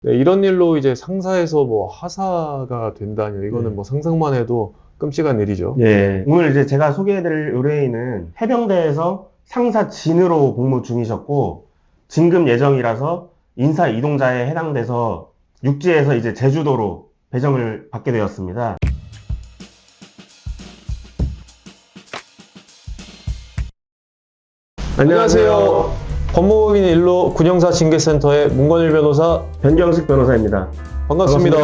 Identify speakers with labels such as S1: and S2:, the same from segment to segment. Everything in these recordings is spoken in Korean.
S1: 네, 이런 일로 이제 상사에서 뭐 하사가 된다니 이거는 뭐 상상만 해도 끔찍한 일이죠.
S2: 예, 오늘 이제 제가 소개해드릴 의뢰인은 해병대에서 상사 진으로 복무 중이셨고, 진급 예정이라서 인사 이동자에 해당돼서 육지에서 이제 제주도로 배정을 받게 되었습니다.
S1: 안녕하세요. 법무법인 일로 군형사 징계센터의 문건일 변호사
S2: 변경식 변호사입니다.
S1: 반갑습니다.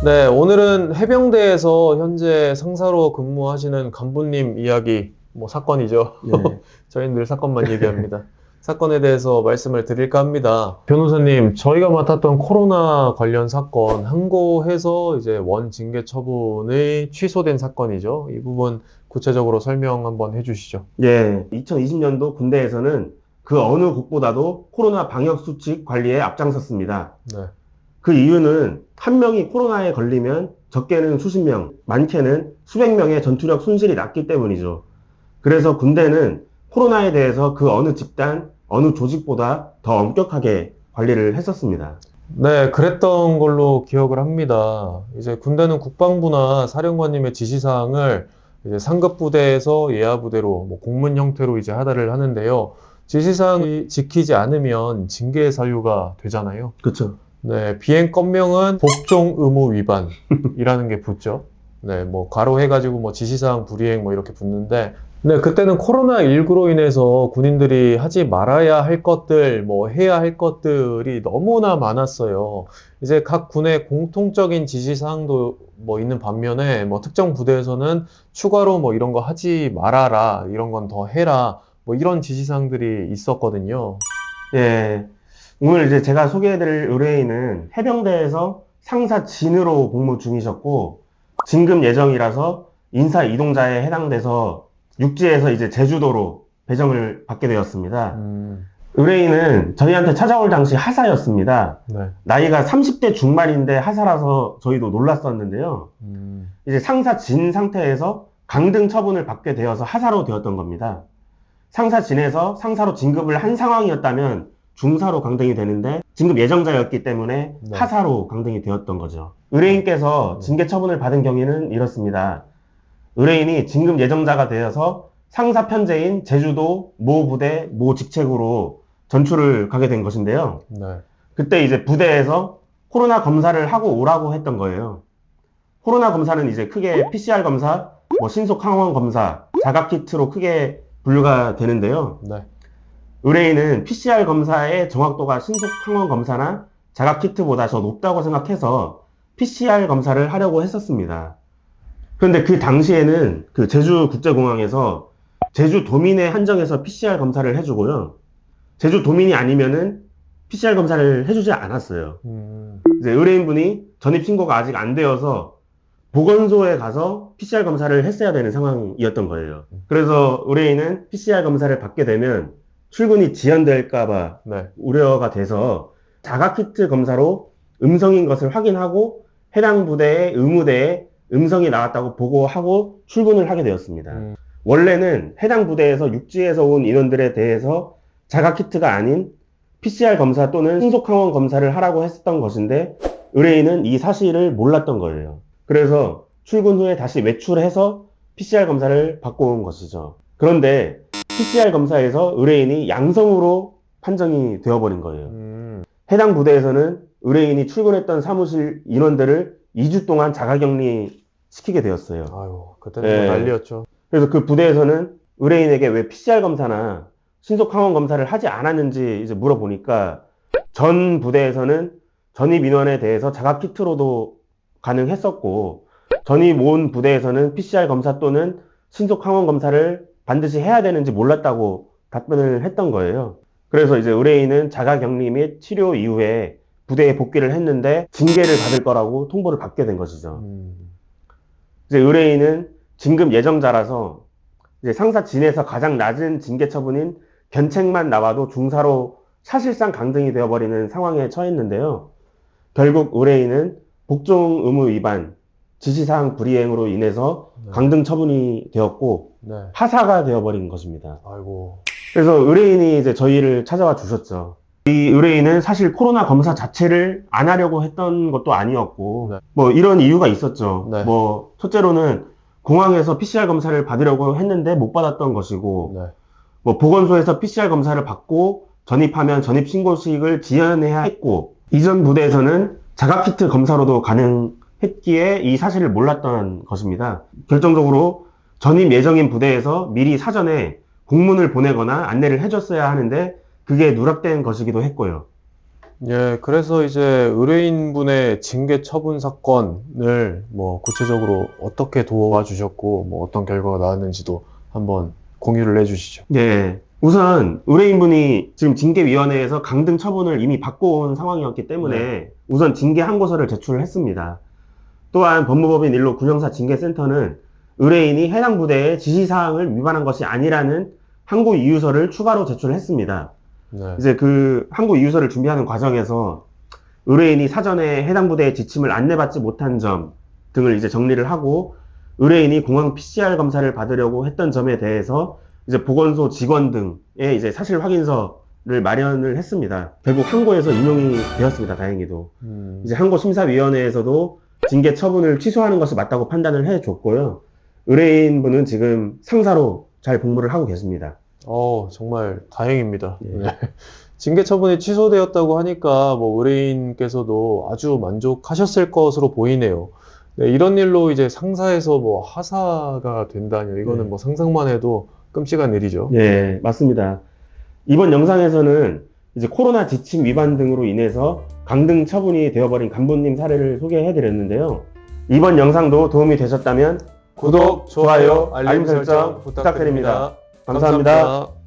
S1: 네, 오늘은 해병대에서 현재 상사로 근무하시는 간부님 이야기, 뭐 사건이죠.
S2: 예.
S1: 저희는 늘 사건만 얘기합니다. 사건에 대해서 말씀을 드릴까 합니다. 변호사님, 저희가 맡았던 코로나 관련 사건 항고해서 이제 원징계 처분이 취소된 사건이죠. 이 부분 구체적으로 설명 한번 해주시죠.
S2: 예, 2020년도 군대에서는 그 어느 곳보다도 코로나 방역 수칙 관리에 앞장섰습니다.
S1: 네.
S2: 그 이유는 한 명이 코로나에 걸리면 적게는 수십 명, 많게는 수백 명의 전투력 손실이 났기 때문이죠. 그래서 군대는 코로나에 대해서 그 어느 집단, 어느 조직보다 더 엄격하게 관리를 했었습니다.
S1: 네, 그랬던 걸로 기억을 합니다. 이제 군대는 국방부나 사령관님의 지시사항을 이제 상급 부대에서 예하 부대로 뭐 공문 형태로 이제 하달을 하는데요. 지시사항이 지키지 않으면 징계 사유가 되잖아요.
S2: 그렇죠.
S1: 네, 비행 건명은 복종 의무 위반이라는 게 붙죠. 네, 뭐 가로해가지고 뭐 지시사항 불이행 뭐 이렇게 붙는데, 네, 그때는 코로나19로 인해서 군인들이 하지 말아야 할 것들, 뭐 해야 할 것들이 너무나 많았어요. 이제 각 군의 공통적인 지시사항도 뭐 있는 반면에 뭐 특정 부대에서는 추가로 뭐 이런 거 하지 말아라, 이런 건 더 해라, 뭐 이런 지시사항들이 있었거든요.
S2: 예. 오늘 이제 제가 소개해드릴 의뢰인은 해병대에서 상사 진으로 복무 중이셨고, 진급 예정이라서 인사 이동자에 해당돼서 육지에서 이제 제주도로 배정을 받게 되었습니다. 의뢰인은 저희한테 찾아올 당시 하사였습니다.
S1: 네.
S2: 나이가 30대 중반인데 하사라서 저희도 놀랐었는데요. 이제 상사 진 상태에서 강등 처분을 받게 되어서 하사로 되었던 겁니다. 상사 진에서 상사로 진급을 한 상황이었다면 중사로 강등이 되는데 진급 예정자였기 때문에
S1: 네.
S2: 하사로 강등이 되었던 거죠. 의뢰인께서 징계 처분을 받은 경위는 이렇습니다. 의뢰인이 진급 예정자가 되어서 상사 편제인 제주도 모 부대 모 직책으로 전출을 가게 된 것인데요.
S1: 네.
S2: 그때 이제 부대에서 코로나 검사를 하고 오라고 했던 거예요. 코로나 검사는 이제 크게 PCR 검사, 뭐 신속 항원 검사, 자가키트로 크게 분류가 되는데요.
S1: 네.
S2: 의뢰인은 PCR 검사의 정확도가 신속 항원 검사나 자가키트보다 더 높다고 생각해서 PCR 검사를 하려고 했었습니다. 그런데 그 당시에는 그 제주국제공항에서 제주 도민에 한정해서 PCR 검사를 해주고요. 제주 도민이 아니면은 PCR 검사를 해주지 않았어요. 이제 의뢰인분이 전입신고가 아직 안 되어서 보건소에 가서 PCR 검사를 했어야 되는 상황이었던 거예요. 그래서 의뢰인은 PCR 검사를 받게 되면 출근이 지연될까봐
S1: 네.
S2: 우려가 돼서 자가키트 검사로 음성인 것을 확인하고 해당 부대의 의무대에 음성이 나왔다고 보고하고 출근을 하게 되었습니다. 원래는 해당 부대에서 육지에서 온 인원들에 대해서 자가키트가 아닌 PCR 검사 또는 신속항원 검사를 하라고 했었던 것인데 의뢰인은 이 사실을 몰랐던 거예요. 그래서 출근 후에 다시 외출해서 PCR 검사를 받고 온 것이죠. 그런데 PCR 검사에서 의뢰인이 양성으로 판정이 되어버린 거예요. 해당 부대에서는 의뢰인이 출근했던 사무실 인원들을 2주 동안 자가격리 시키게 되었어요.
S1: 아유, 그때는 뭐 난리였죠.
S2: 그래서 그 부대에서는 의뢰인에게 왜 PCR 검사나 신속항원 검사를 하지 않았는지 이제 물어보니까 전 부대에서는 전입 인원에 대해서 자가키트로도 가능했었고 전입 온 부대에서는 PCR 검사 또는 신속항원 검사를 반드시 해야 되는지 몰랐다고 답변을 했던 거예요. 그래서 이제 의뢰인은 자가격리 및 치료 이후에 부대에 복귀를 했는데 징계를 받을 거라고 통보를 받게 된 것이죠. 이제 의뢰인은 진급 예정자라서 이제 상사 진에서 가장 낮은 징계 처분인 견책만 나와도 중사로 사실상 강등이 되어버리는 상황에 처했는데요. 결국 의뢰인은 복종 의무 위반, 지시사항 불이행으로 인해서 강등 처분이 되었고 하사가 되어버린 것입니다.
S1: 아이고.
S2: 그래서 의뢰인이 이제 저희를 찾아와 주셨죠. 이 의뢰인은 사실 코로나 검사 자체를 안 하려고 했던 것도 아니었고,
S1: 네.
S2: 뭐 이런 이유가 있었죠.
S1: 네.
S2: 뭐 첫째로는 공항에서 PCR 검사를 받으려고 했는데 못 받았던 것이고,
S1: 네.
S2: 뭐 보건소에서 PCR 검사를 받고 전입하면 전입 신고식을 지연해야 했고, 이전 부대에서는 자가키트 검사로도 가능했기에 이 사실을 몰랐던 것입니다. 결정적으로 전입 예정인 부대에서 미리 사전에 공문을 보내거나 안내를 해줬어야 하는데 그게 누락된 것이기도 했고요.
S1: 예, 그래서 이제 의뢰인분의 징계 처분 사건을 뭐 구체적으로 어떻게 도와주셨고 뭐 어떤 결과가 나왔는지도 한번 공유를 해주시죠.
S2: 예. 우선 의뢰인분이 지금 징계위원회에서 강등 처분을 이미 받고 온 상황이었기 때문에 우선 징계 항고서를 제출을 했습니다. 또한 법무법인 1로 군형사 징계센터는 의뢰인이 해당 부대의 지시사항을 위반한 것이 아니라는 항고 이유서를 추가로 제출했습니다.
S1: 네.
S2: 이제 그 항고 이유서를 준비하는 과정에서 의뢰인이 사전에 해당 부대의 지침을 안내받지 못한 점 등을 이제 정리를 하고, 의뢰인이 공항 PCR 검사를 받으려고 했던 점에 대해서 이제 보건소 직원 등의 이제 사실 확인서를 마련을 했습니다. 결국 항고에서 인용이 되었습니다. 다행히도. 이제 항고심사위원회에서도 징계 처분을 취소하는 것이 맞다고 판단을 해줬고요. 의뢰인분은 지금 상사로 잘 복무를 하고 계십니다.
S1: 정말 다행입니다.
S2: 예.
S1: 네. 징계 처분이 취소되었다고 하니까 뭐 의뢰인께서도 아주 만족하셨을 것으로 보이네요. 네, 이런 일로 이제 상사에서 뭐 하사가 된다뇨. 이거는
S2: 네.
S1: 뭐 상상만 해도 끔찍한 일이죠.
S2: 네, 맞습니다. 이번 영상에서는 이제 코로나 지침 위반 등으로 인해서 강등 처분이 되어버린 간부님 사례를 소개해드렸는데요. 이번 영상도 도움이 되셨다면
S1: 구독, 좋아요, 알림 설정 부탁드립니다.
S2: 감사합니다.